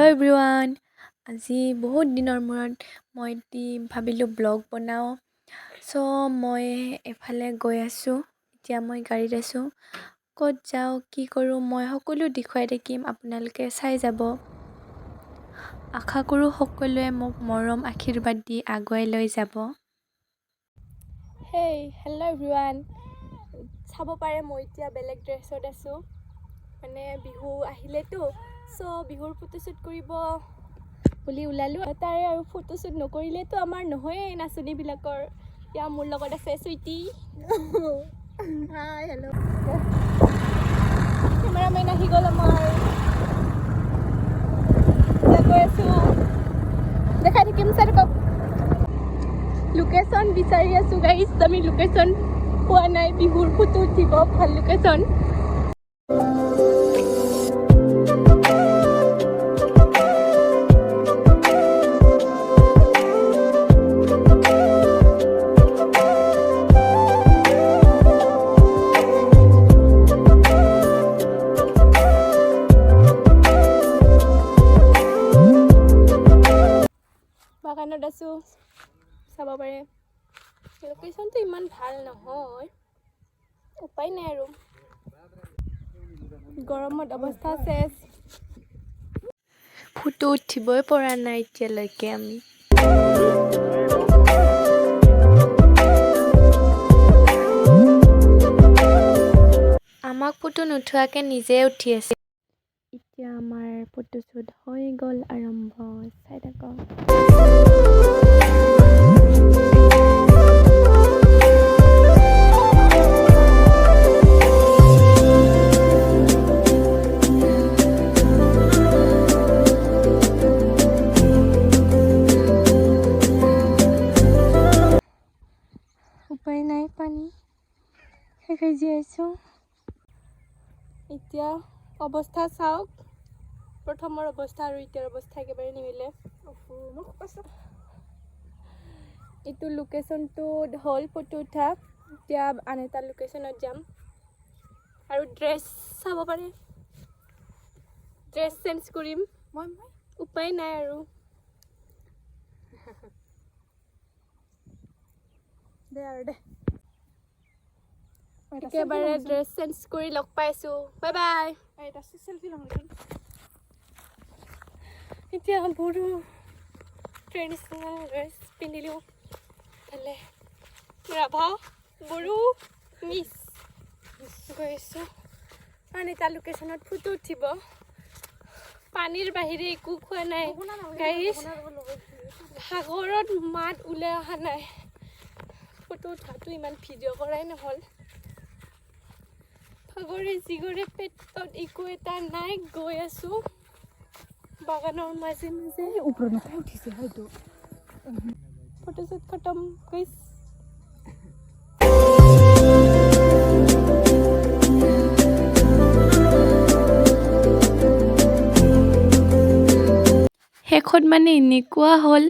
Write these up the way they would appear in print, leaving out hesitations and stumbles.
everyone আজি বহুত দিনৰ মূৰত মই ভাবিলোঁ ব্লগ বনাওঁ সো মই এফালে গৈ আছোঁ এতিয়া মই গাড়ীত আছোঁ ক'ত যাওঁ কি কৰোঁ মই সকলো দেখুৱাই থাকিম আপোনালোকে চাই যাব আশা কৰোঁ সকলোৱে মোক মৰম আশীৰ্বাদ দি আগুৱাই লৈ যাব হেল্ল' এভৰিৱান চাব পাৰে মই এতিয়া বেলেগ ড্ৰেছত আছোঁ মানে বিহু আহিলেতো সো বিহুৰ ফটোশ্বুট কৰিব বুলি ওলালোঁ তাৰে আৰু ফটোশ্বুট নকৰিলেতো আমাৰ নহয়েই নাচনীবিলাকৰ এতিয়া মোৰ লগত আছে চুইটি হাই হেল্ল' কেমেৰামেন আহি গ'ল আমাৰ এতিয়া গৈ আছোঁ দেখাই থাকিম চাই থাকক লোকেশ্যন বিচাৰি আছোঁ গাইজ আমি লোকেশ্যন পোৱা নাই বিহুৰ ফটো উঠিব ভাল লোকেশ্যন বাগানত আছোঁ চাব পাৰে লোকেশ্যনটো ইমান ভাল নহয় উপায় নাই আৰু গৰমত অৱস্থা চেছ ফটো উঠিবই পৰা নাই এতিয়ালৈকে আমি আমাক ফটো নুঠোৱাকৈ নিজে উঠি আছে এতিয়া আমাৰ ফটোশ্বুট হৈ গ'ল আৰম্ভ চাই থাকক উপায় নাই পানী শেষে জীয়াইছোঁ এতিয়া অৱস্থা চাওক প্ৰথমৰ অৱস্থা আৰু এতিয়াৰ অৱস্থা একেবাৰে নিমিলে এইটো লোকেশ্যনটো হ'ল ফটো উঠা এতিয়া আন এটা লোকেশ্যনত যাম আৰু ড্ৰেছ চাব পাৰে ড্ৰেছ চেঞ্জ কৰিম মই উপায় নাই আৰু একেবাৰে ড্ৰেছ চেঞ্জ কৰি লগ পাইছোঁ বাই বাই এতিয়া বড়ো ট্ৰেডিশ্যনেল ড্ৰেছ পিন্ধিলোঁ ভালে ৰাভা বড়ো মিছ গৈ আছোঁ আন এটা লোকেশ্যনত ফটো উঠিব পানীৰ বাহিৰে একো খোৱা নাই গাইজ সাগৰত মাত ওলাই অহা নাই ফটো উঠাটো ইমান ভিডিঅ' কৰাই নহ'ল সাগৰে জিগৰে পেটত একো এটা নাই গৈ আছোঁ বাগানৰ মাজে মাজে ওপৰত নকৰাই উঠিছে হয়তো ফটোশ্বুট খতম গৈছ শেষত মানে এনেকুৱা হ'ল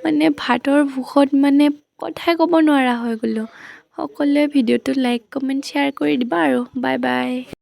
মানে ভাতৰ ভোকত মানে কথাই ক'ব নোৱাৰা হৈ গ'লোঁ সকলোৱে ভিডিঅ'টো লাইক কমেণ্ট শ্বেয়াৰ কৰি দিবা আৰু বাই বাই